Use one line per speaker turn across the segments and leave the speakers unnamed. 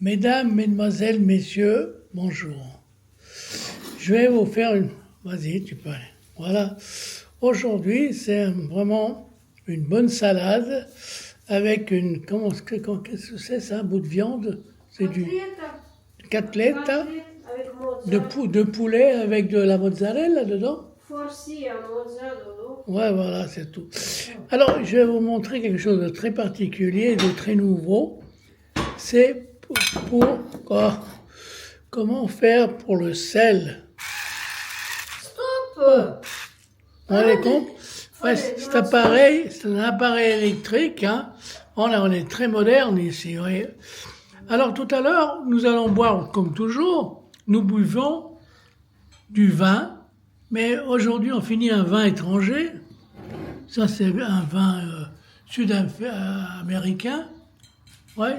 Mesdames, Mesdemoiselles, Messieurs, bonjour. Je vais vous faire une... Vas-y, tu peux aller. Voilà. Aujourd'hui, c'est vraiment une bonne salade avec une... Qu'est-ce que c'est ça, un bout de viande? C'est du
Котлета,
côtelette
avec
de,
mozzarella.
de poulet avec de la mozzarella dedans.
Farci à mozzarella.
Ouais, voilà, c'est tout. Alors, je vais vous montrer quelque chose de très particulier, de très nouveau. C'est oh, comment faire pour le sel.
Стоп!
Vous vous rendez compte? Ouais, c'est un appareil électrique. Hein. On est très moderne ici. Oui. Alors tout à l'heure, nous allons boire, comme toujours, nous buvons du vin, mais aujourd'hui on finit un vin étranger. Ça c'est un vin sud-américain. Ouais.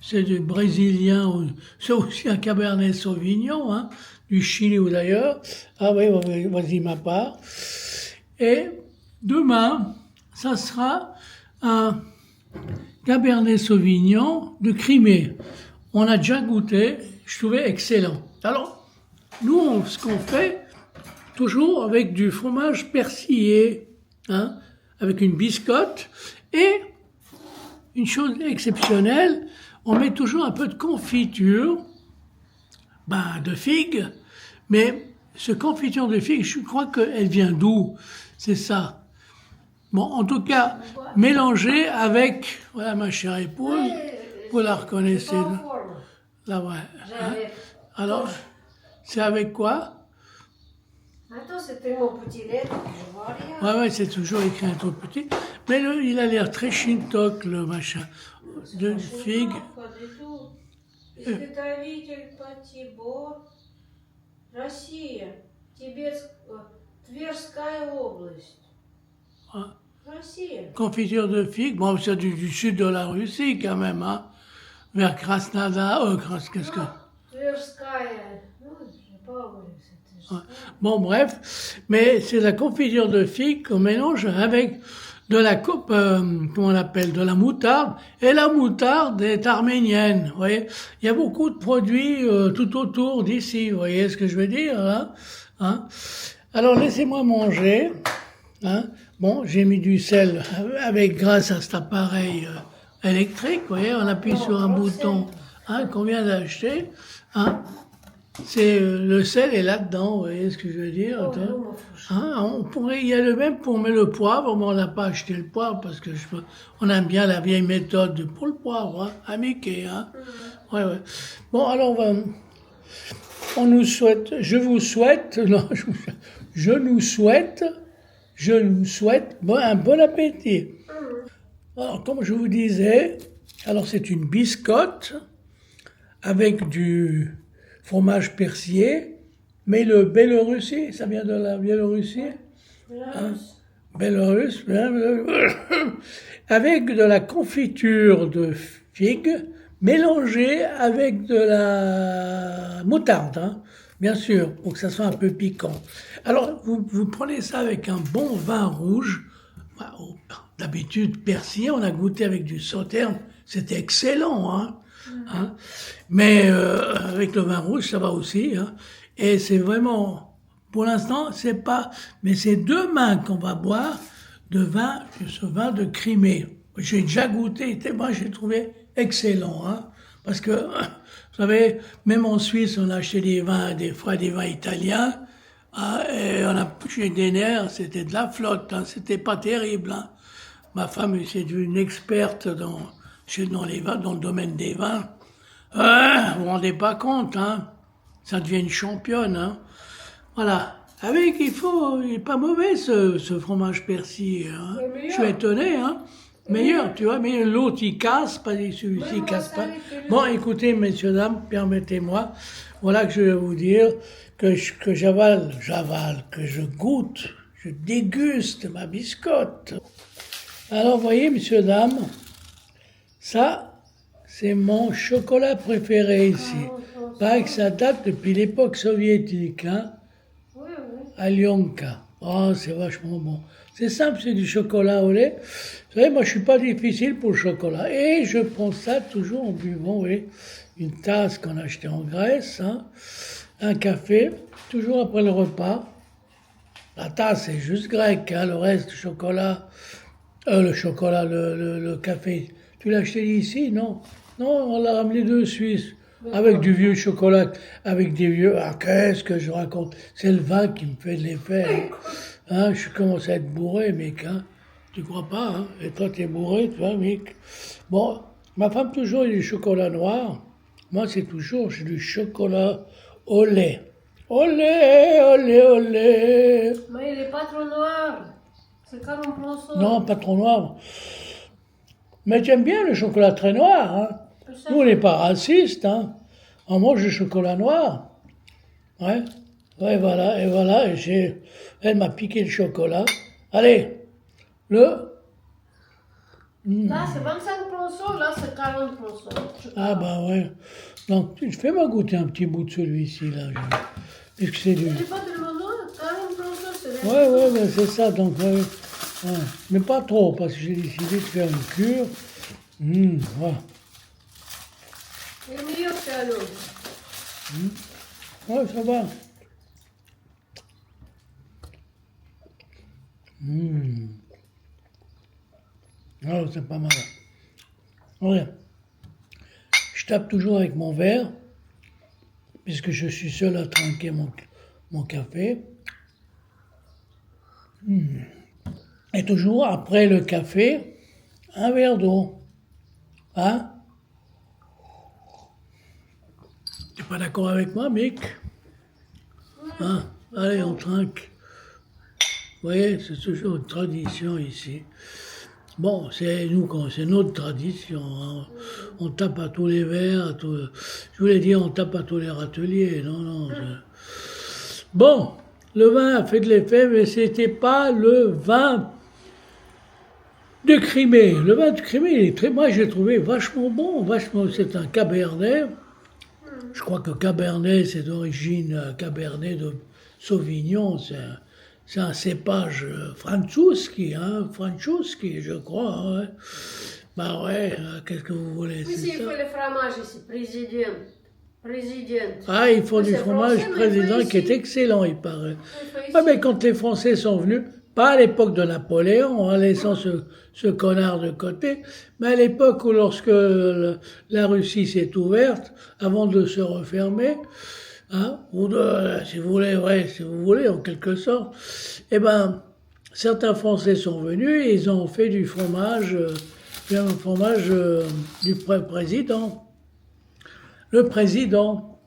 C'est du brésilien, c'est aussi un cabernet sauvignon, hein, du Chili ou d'ailleurs. Ah oui, vas-y ma part. Et demain, ça sera un cabernet sauvignon de Crimée. On a déjà goûté, je trouvais excellent. Alors, nous, ce qu'on fait, toujours avec du fromage persillé, hein, avec une biscotte, et une chose exceptionnelle, on met toujours un peu de confiture, de figue, mais ce confiture de figue, je crois qu'elle vient d'où? C'est ça. Bon, en tout cas, mélangé avec, voilà ma chère épouse, vous la reconnaissez, là, ouais. Hein? Alors, c'est avec quoi?
Attends, c'était mon petit lait, je vois rien.
Ouais, c'est toujours écrit un tout petit, mais il a l'air très shintok, le machin, de figue.
Pas du tout. Изготовитель Патибо, Россия, Тверская область.
Ouais.
Россия.
Confiture de figue, bon, c'est du sud de la Russie quand même, hein, vers Krasnodar, qu'est-ce que...
Тверская. Ну, je sais pas où c'était.
Ouais. Bon, bref, mais c'est la confiture de figue qu'on mélange avec de la coupe, comment on appelle, de la moutarde, et la moutarde est arménienne, vous voyez. Il y a beaucoup de produits tout autour d'ici, vous voyez ce que je veux dire, là, hein. Alors, laissez-moi manger, hein. Bon, j'ai mis du sel avec, grâce à cet appareil électrique, vous voyez, on appuie sur un bouton, hein, qu'on vient d'acheter, hein. C'est le sel est là-dedans, vous voyez ce que je veux dire? Hein, on pourrait, il y a le même pour mettre le poivre, mais on n'a pas acheté le poivre parce que on aime bien la vieille méthode pour le poivre, hein, à Mickey, hein. Ouais, ouais. Bon, alors on nous souhaite, je vous souhaite, non, je nous souhaite un bon appétit. Alors, comme je vous disais, alors c'est une biscotte avec du fromage persillé, mais le Biélorussie, ça vient de la Biélorussie, hein, Bélarus, avec de la confiture de figue mélangée avec de la moutarde, hein, bien sûr, pour que ça soit un peu piquant. Alors, vous prenez ça avec un bon vin rouge, d'habitude persillé, on a goûté avec du sauterne, c'était excellent, hein. Hein. Mais avec le vin rouge, ça va aussi. Hein. Et c'est vraiment, pour l'instant, c'est pas, mais c'est demain qu'on va boire ce vin de Crimée. J'ai déjà goûté, moi j'ai trouvé excellent. Hein. Parce que, vous savez, même en Suisse, on a acheté des vins, des fois des vins italiens, hein, et on a poussé des nerfs, c'était de la flotte, hein, c'était pas terrible. Hein. Ma femme est une experte dans les vins, dans le domaine des vins. Vous vous rendez pas compte, hein? Ça devient une championne, hein? Voilà. Avec, il est pas mauvais ce fromage persillé, hein? Je suis étonné, hein? Meilleur, tu vois, mais l'autre il casse, pas celui-ci il casse pas. Bon, écoutez, messieurs, dames, permettez-moi, voilà que je vais vous dire que j'avale, que je goûte, je déguste ma biscotte. Alors, voyez, messieurs, dames, ça, c'est mon chocolat préféré ici. Pareil que ça date depuis l'époque soviétique, hein,
Oui, oui.
Alyonka. Oh, c'est vachement bon. C'est simple, c'est du chocolat au lait. Vous savez, moi, je suis pas difficile pour le chocolat. Et je prends ça toujours en buvant, oui, une tasse qu'on a achetée en Grèce, hein, un café, toujours après le repas. La tasse, c'est juste grec, hein, le reste, le café. Tu l'as acheté ici, non? Non, on l'a ramené de Suisse. Avec du vieux chocolat, avec des vieux. Ah, qu'est-ce que je raconte? C'est le vin qui me fait de l'effet. Hein, je commence à être bourré, mec. Hein. Tu crois pas, hein? Et toi, t'es bourré, tu vois, mec. Bon, ma femme, toujours, il du chocolat noir. Moi, c'est toujours, j'ai du chocolat au lait. Au lait, au lait, au lait.
Mais il n'est pas trop noir. C'est comme un blanc.
Non, pas trop noir. Mais j'aime bien le chocolat très noir. Hein. Nous, on n'est pas racistes. Hein. On mange du chocolat noir. Ouais. Ouais, voilà. Et voilà. Elle m'a piqué le chocolat. Allez. Le.
Là, c'est 25%, là, c'est 40%.
Ah, bah ouais. Donc, fais-moi goûter un petit bout de celui-ci, là. Puisque c'est du.
C'est pas de noir, 40%, c'est
Ouais, ouais, mais c'est ça. Donc, ouais. Mais pas trop, parce que j'ai décidé de faire une cure. Voilà.
C'est meilleur que l'autre.
Ouais, ça va. Ah, c'est pas mal. Ouais. Je tape toujours avec mon verre, puisque je suis seul à trinquer mon café. Et toujours après le café, un verre d'eau. Hein? T'es pas d'accord avec moi, Mick? Hein? Allez, on trinque. Vous voyez, c'est toujours une tradition ici. Bon, c'est notre tradition. Hein. On tape à tous les verres. Je voulais dire, on tape à tous les râteliers. Non, non. Bon, le vin a fait de l'effet, mais c'était pas le vin de Crimée. Le vin de Crimée, il est moi, j'ai trouvé vachement bon. C'est un Cabernet. Je crois que Cabernet, c'est d'origine Cabernet de Sauvignon. C'est un cépage franzouski, je crois. Hein. Bah ouais, qu'est-ce que vous voulez?
Ici, il faut le fromage ici, président.
Ah, ils font
Oui,
du
c'est
fromage
français, mais
président
il faut
qui est
ici.
excellent, il paraît.
Il faut ici.
Ouais, mais quand les Français sont venus, pas à l'époque de Napoléon, en laissant ce connard de côté, mais à l'époque où lorsque la Russie s'est ouverte, avant de se refermer, hein, ou si vous voulez, ouais, si vous voulez, en quelque sorte, eh ben, certains Français sont venus et ils ont fait du fromage, du président. Le président.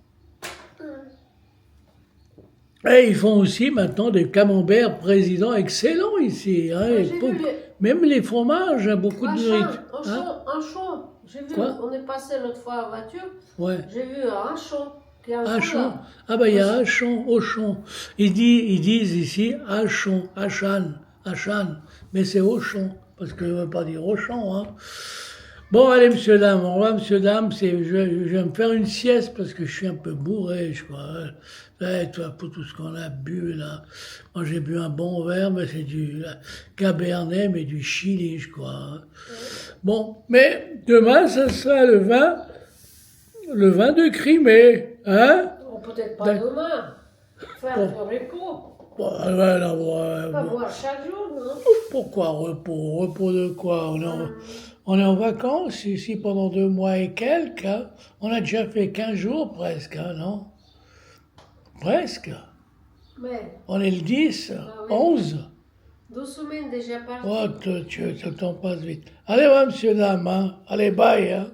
Et ils font aussi maintenant des camemberts présidents excellents ici. Hein,
Ouais,
et
j'ai
beaucoup-
vu
même les fromages, hein, beaucoup de nourriture. Hein?
Un champ. J'ai vu,
Quoi?
on est passé l'autre fois en voiture.
Ouais.
J'ai vu un champ. Qui est un
Achon. Ah ben il y a Achon, Auchon. Ils disent ici Achon, Achan, mais c'est Auchon, parce que je ne veux pas dire Auchon. Hein. Bon, allez, monsieur, dame, au revoir, monsieur, dame, je vais me faire une sieste parce que je suis un peu bourré, je crois. Ouais, toi, pour tout ce qu'on a bu, là. Moi, j'ai bu un bon verre, mais c'est du Cabernet, mais du Chili, je crois. Hein. Bon, mais demain, ça sera le vin de Crimée, hein?
Ou peut-être pas
D'accord.
demain. Faire
Bon.
du repos.
Bon, voilà, ouais,
Pas
bon.
boire chaque jour, non?
Pourquoi repos? Repos de quoi? On est en vacances ici pendant 2 mois et quelques. Hein? On a déjà fait 15 jours presque, hein, non? Presque.
Mais,
On est le 10,
oui.
11.
2 semaines déjà parties.
Oh, ça t'en passe vite. Allez, ouais, monsieur, dame, hein. Allez, bye, hein.